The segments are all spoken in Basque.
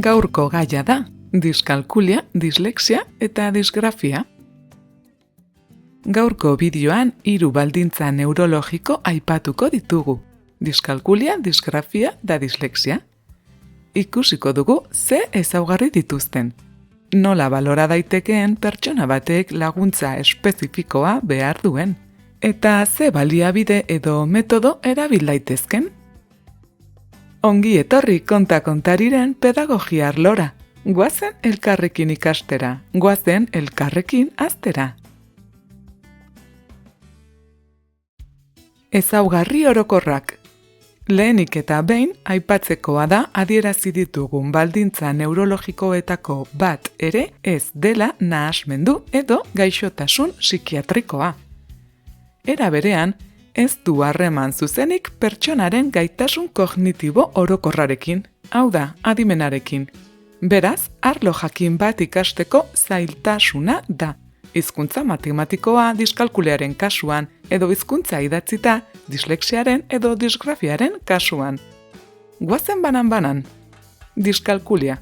Gaurko gaia da, diskalkulia, dislexia eta disgrafia. Gaurko bideoan 3 baldintza neurologiko aipatuko ditugu, diskalkulia, disgrafia da dislexia. Ikusiko dugu ze ezaugarri dituzten. Nola balora daitekeen pertsona batek laguntza espezifikoa behar duen, eta ze baliabide edo metodo erabil daitezken. Ongi etorri konta-kontariren pedagogia arlora. Goazen elkarrekin ikastera, goazen elkarrekin haztera. Ezaugarri orokorrak. Lehenik eta behin aipatzekoa da adierazi ditugun baldintza neurologikoetako bat ere ez dela nahasmendu edo gaixotasun psikiatrikoa. Era berean, ez du harreman zuzenik pertsonaren gaitasun kognitibo orokorrarekin, hau da, adimenarekin. Beraz, arlo jakin bat ikasteko zailtasuna da. Hizkuntza matematikoa diskalkuliaren kasuan edo hizkuntza idatzita dislexiaren edo disgrafiaren kasuan. Goazen banan-banan. Diskalkulia.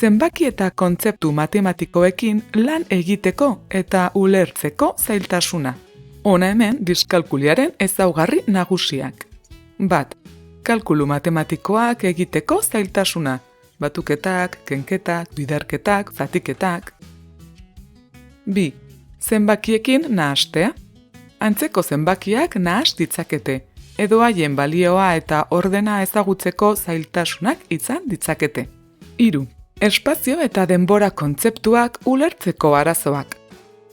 Zenbaki eta kontzeptu matematikoekin lan egiteko eta ulertzeko zailtasuna. Hona hemen diskalkuliaren ezaugarri nagusiak. 1. Kalkulu matematikoak egiteko zailtasuna. Batuketak, kenketak, biderketak, zatiketak. 2. Zenbakiekin nahastea. Antzeko zenbakiak nahas ditzakete, edo haien balioa eta ordena ezagutzeko zailtasunak izan ditzakete. 3. Espazio eta denbora kontzeptuak ulertzeko arazoak.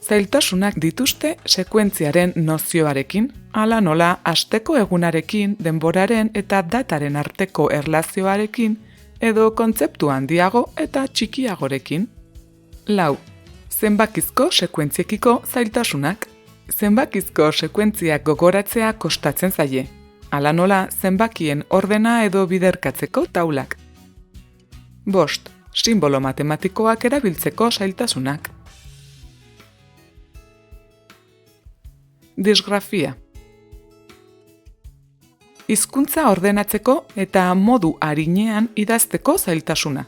Zailtasunak dituzte sekuentziaren nozioarekin, hala nola asteko egunarekin, denboraren eta dataren arteko erlazioarekin, edo kontzeptu handiago eta txikiagorekin. 4. Zenbakizko sekuentziekiko zailtasunak. Zenbakizko sekuentziak gogoratzea kostatzen zaie, hala nola zenbakien ordena edo biderkatzeko taulak. 5. Sinbolo matematikoak erabiltzeko zailtasunak. Disgrafia. Hizkuntza ordenatzeko eta modu arinean idazteko zailtasuna.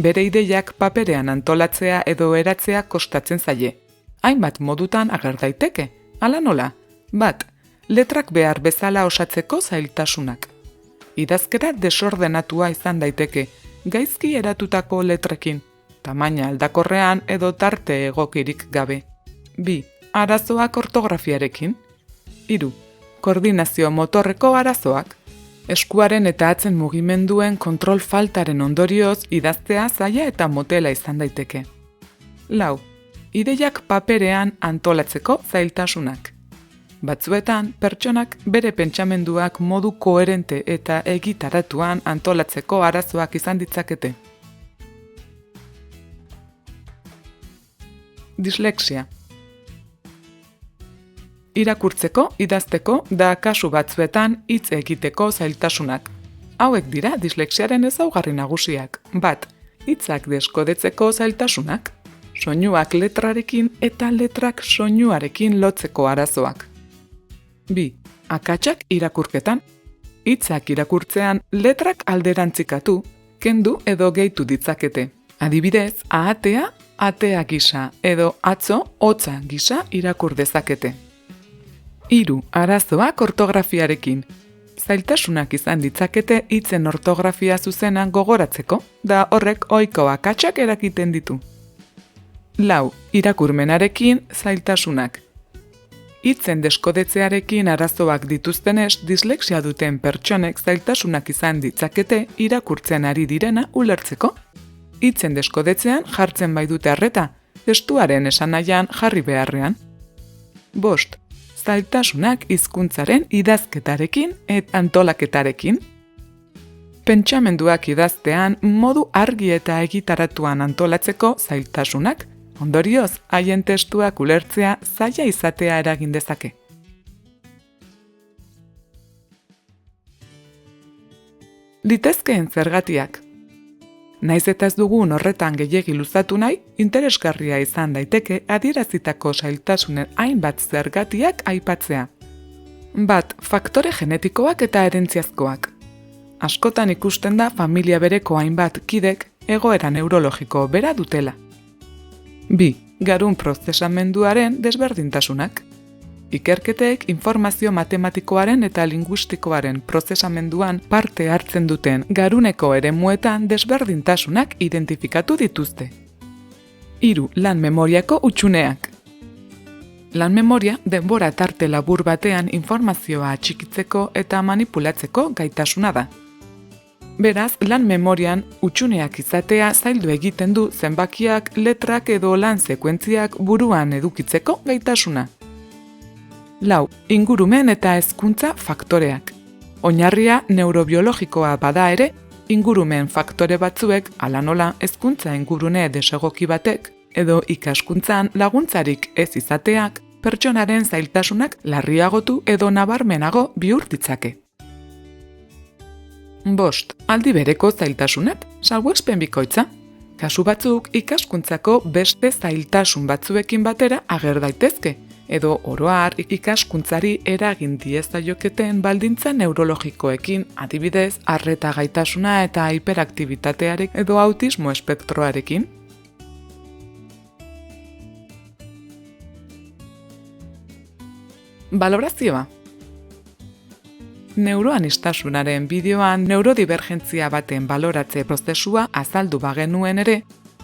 Bere ideiak paperean antolatzea edo eratzea kostatzen zaie. Hainbat modutan ager daiteke, hala nola. 1. Letrak behar bezala osatzeko zailtasunak. Idazkera desordenatua izan daiteke, gaizki eratutako letrekin, tamaina aldakorrean edo tarte egokirik gabe. 2. Arazoak ortografiarekin. 3. Koordinazio motorreko arazoak. Eskuaren eta atzen mugimenduen kontrol faltaren ondorioz idaztea zaila eta motela izan daiteke. 4. Ideiak paperean antolatzeko zailtasunak. Batzuetan, pertsonak bere pentsamenduak modu koherente eta egitaratuan antolatzeko arazoak izan ditzakete. Dislexia. Irakurtzeko, idazteko da kasu batzuetan hitz egiteko zailtasunak. Hauek dira dislexiaren ezaugarri nagusiak. 1. Hitzak deskodetzeko zailtasunak. Soinuak letrarekin eta letrak soinuarekin lotzeko arazoak. 2. Akatsak irakurketan. Hitzak irakurtzean letrak alderantzikatu, kendu edo gehitu ditzakete. Adibidez, ahatea, atea gisa edo atzo, hotza gisa irakur dezakete. 3. Arazoak ortografiarekin. Zailtasunak izan ditzakete hitzen ortografia zuzenan gogoratzeko, da horrek ohiko akatsak erakiten ditu. 4. Irakurmenarekin zailtasunak. Hitzen deskodetzearekin arazoak dituztenez, dislexia duten pertsonek zailtasunak izan ditzakete irakurtzen ari direna ulertzeko. Hitzen deskodetzean jartzen bai dute arreta, testuaren esanahian jarri beharrean. 5. Zailtasunak hizkuntzaren idazketarekin eta antolaketarekin. Pentsamenduak idaztean modu argi eta egitaratuan antolatzeko zailtasunak, ondorioz haien testuak ulertzea zaila izatea eragin dezake. Litezkeen zergatiak. Naiz eta ez dugun horretan gehiegi luzatu nahi, interesgarria izan daiteke adierazitako zailtasunen hainbat zergatiak aipatzea. 1. Faktore genetikoak eta herentziazkoak. Askotan ikusten da familia bereko hainbat kidek egoera neurologiko bera dutela. 2. Garun prozesamenduaren desberdintasunak. Ikerketek informazio matematikoaren eta linguistikoaren prozesamenduan parte hartzen duten garuneko eremuetan desberdintasunak identifikatu dituzte. 3. Lan memoriako hutsuneak. Lan memoria denbora tarte labur batean informazioa atxikitzeko eta manipulatzeko gaitasuna da. Beraz, lan memorian hutsuneak izatea zaildu egiten du zenbakiak, letrak edo lan sekuentziak buruan edukitzeko gaitasuna. 4. Ingurumen eta hezkuntza faktoreak. Oinarria neurobiologikoa bada ere, ingurumen faktore batzuek, hala nola hezkuntza ingurune desegoki batek, edo ikaskuntzan laguntzarik ez izateak, pertsonaren zailtasunak larriagotu edo nabarmenago bihur ditzake. 5. Aldi bereko zailtasunak, salbuespen bikoitza. Kasu batzuk ikaskuntzako beste zailtasun batzuekin batera ager daitezke, edo oro har ikaskuntzari eragin diezaioketen baldintza neurologikoekin, adibidez, arreta gaitasuna eta hiperaktibitatearekin edo autismo espektroarekin. Balorazioa. Neuroanistasunaren bideoan neurodibergentzia baten baloratze prozesua azaldu bagenuen ere,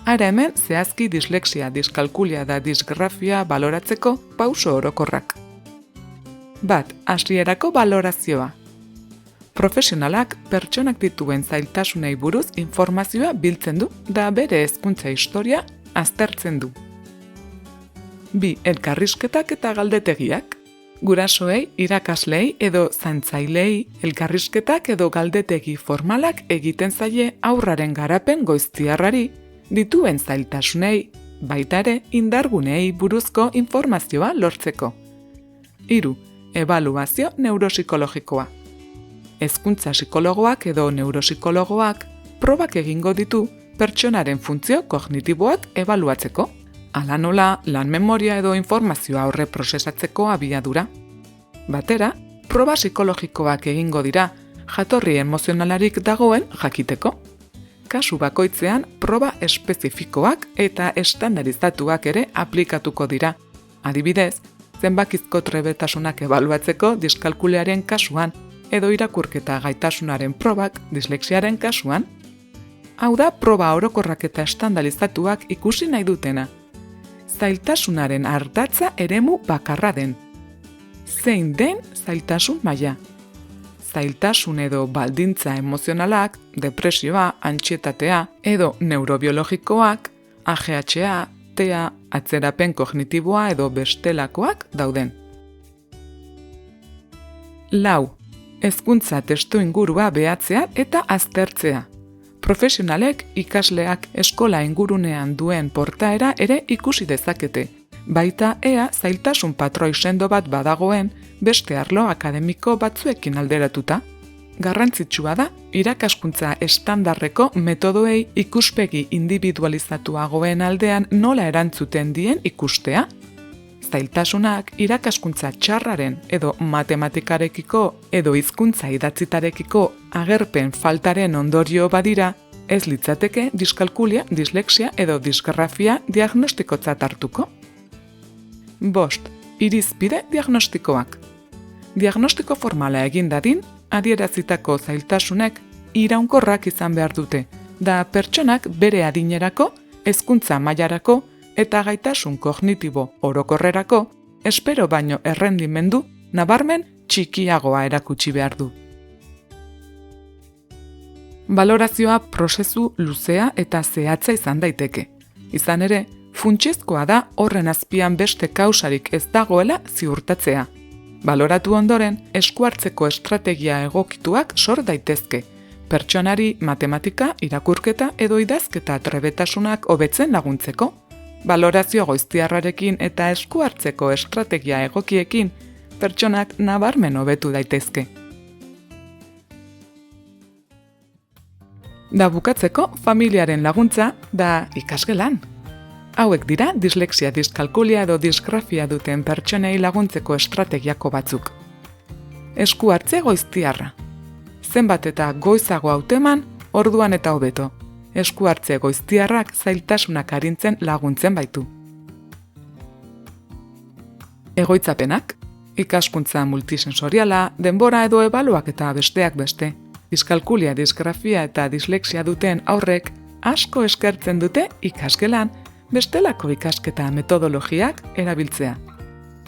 ara hemen zehazki dislexia, diskalkulia da disgrafia baloratzeko pauso orokorrak. 1. Hasierako balorazioa. Profesionalak pertsonak dituen zailtasunei buruz informazioa biltzen du da bere hezkuntza historia aztertzen du. 2. Elkarrizketak eta galdetegiak. Gurasoei, irakaslei edo zaintzailei elkarrizketak edo galdetegi formalak egiten zaie haurraren garapen goiztiarrari, dituen zailtasunei, baita ere indargunei buruzko informazioa lortzeko. 3. Ebaluazio neuropsikologikoa. Hezkuntza psikologoak edo neuropsikologoak probak egingo ditu pertsonaren funtzio kognitiboak ebaluatzeko. Hala nola, lan memoria edo informazioa aurre prozesatzeko abiadura. Batera, proba psikologikoak egingo dira, jatorri emozionalarik dagoen jakiteko. Kasu bakoitzean, proba espezifikoak eta estandarizatuak ere aplikatuko dira. Adibidez, zenbakizko trebetasunak ebaluatzeko diskalkulearen kasuan, edo irakurketa gaitasunaren probak dislexiaren kasuan. Hau da, proba orokorrak eta estandarizatuak ikusi nahi dutena. Zailtasunaren ardatza eremu bakarra den. Zein den zailtasun maila. Zailtasun edo baldintza emozionalak, depresioa, antsietatea edo neurobiologikoak, AGH-a, TEA, atzerapen kognitiboa edo bestelakoak dauden. 4. Hezkuntza testu ingurua behatzea eta aztertzea. Profesionalek ikasleak eskola ingurunean duen portaera ere ikusi dezakete, baita ea zailtasun patroi sendo bat badagoen beste arlo akademiko batzuekin alderatuta. Garrantzitsua da, irakaskuntza estandarreko metodoei ikuspegi individualizatuagoen aldean nola erantzuten dien ikustea. Zailtasunak irakaskuntza txarraren edo matematikarekiko edo hizkuntza idatzitarekiko agerpen faltaren ondorio badira, ez litzateke diskalkulia, dislexia edo disgrafia diagnostikotzat hartuko. 5. Irizpide diagnostikoak. Diagnostiko formala egin dadin, adierazitako zailtasunek iraunkorrak izan behar dute, da pertsonak bere adinerako, hezkuntza mailarako eta gaitasun kognitibo orokorrerako, espero baino errendimendu nabarmen txikiagoa erakutsi behar du. Balorazioa prozesu luzea eta zehatza izan daiteke. Izan ere, funtsezkoa da horren azpian beste kausarik ez dagoela ziurtatzea. Baloratu ondoren, eskuartzeko estrategia egokituak sor daitezke, pertsonari matematika, irakurketa edo idazketa trebetasunak hobetzen laguntzeko. Balorazio goiztiarrarekin eta eskuartzeko estrategia egokiekin, pertsonak nabarmen hobetu daitezke. Da bukatzeko, familiaren laguntza da ikasgelan. Hauek dira dislexia, diskalkulia edo disgrafia duten pertsonei laguntzeko estrategiako batzuk. Esku hartze goiztiarra. zenbat eta goizago hauteman, orduan eta hobeto. Esku hartze goiztiarrak zailtasunak arintzen laguntzen baitu. Egoitzapenak, ikaskuntza multisensoriala, denbora edo ebaluak eta besteak beste. Diskalkulia, disgrafia eta dislexia duten aurrek asko eskertzen dute ikasgelan bestelako ikasketa metodologiak erabiltzea.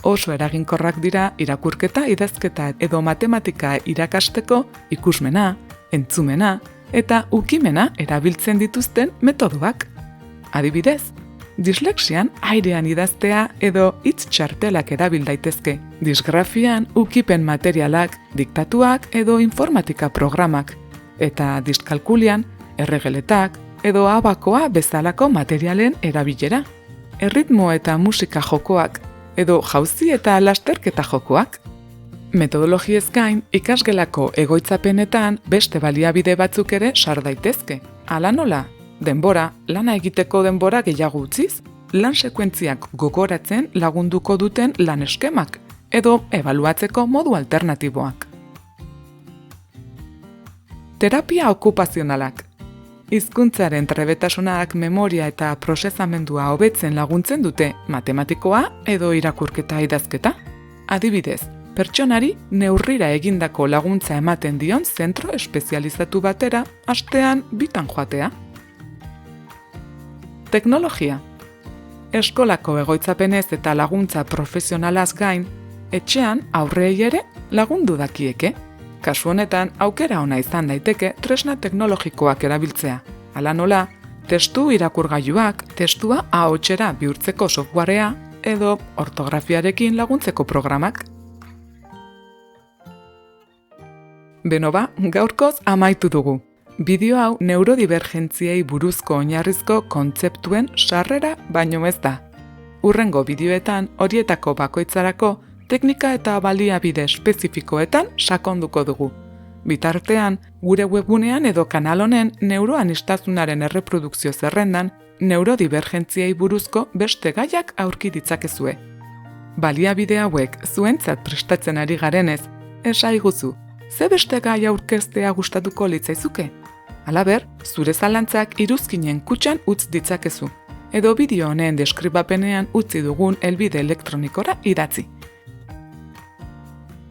Oso eraginkorrak dira irakurketa, idazketa edo matematika irakasteko ikusmena, entzumena eta ukimena erabiltzen dituzten metodoak. Adibidez, dislexian airean idaztea edo hitz txartelak erabil daitezke. Disgrafian ukipen materialak, diktatuak edo informatika programak. Eta diskalkulian erregeletak edo abakoa bezalako materialen erabilera. Erritmo eta musika jokoak edo jauzi eta lasterketa jokoak. Metodologiez gain, ikasgelako egoitzapenetan beste baliabide batzuk ere sar daitezke. Hala nola, denbora, lana egiteko denbora gehiago utziz, lan sekuentziak gogoratzen lagunduko duten lan eskemak, edo ebaluatzeko modu alternatiboak. Terapia okupazionalak. Hizkuntzaren trebetasunak memoria eta prozesamendua hobetzen laguntzen dute matematikoa edo irakurketa idazketa. Adibidez, pertsonari neurrira egindako laguntza ematen dion zentro espezializatu batera astean 2 joatea. Teknologia. Eskolako egoitzapenez eta laguntza profesionalaz gain, etxean aurrei ere lagundu dakieke. Kasu honetan, aukera ona izan daiteke tresna teknologikoak erabiltzea. Hala nola, testu irakurgailuak, testua ahotsera bihurtzeko softwarea edo ortografiarekin laguntzeko programak. Beno ba, gaurkoz amaitu dugu. Bideo hau neurodibergentziei buruzko oinarrizko kontzeptuen sarrera baino ez da. Hurrengo bideoetan horietako bakoitzarako teknika eta baliabide espezifikoetan sakonduko dugu. Bitartean, gure webgunean edo kanal honen neuroaniztasunaren erreprodukzio zerrendan neurodibergentziei buruzko beste gaiak aurki ditzakezue. Baliabide hauek zuentzat prestatzen ari garenez, esaiguzu, ze beste gai aurkeztea gustatuko litzaizuke? Halaber, zure zalantzak iruzkinen kutxan utz ditzakezu, edo bideo honen deskribapenean utzi dugun helbide elektronikora idatzi.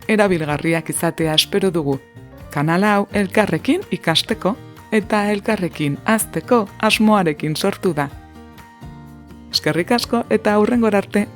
Erabilgarriak izatea espero dugu, kanal hau elkarrekin ikasteko eta elkarrekin hazteko asmoarekin sortu da. Eskerrik asko eta hurrengora arte!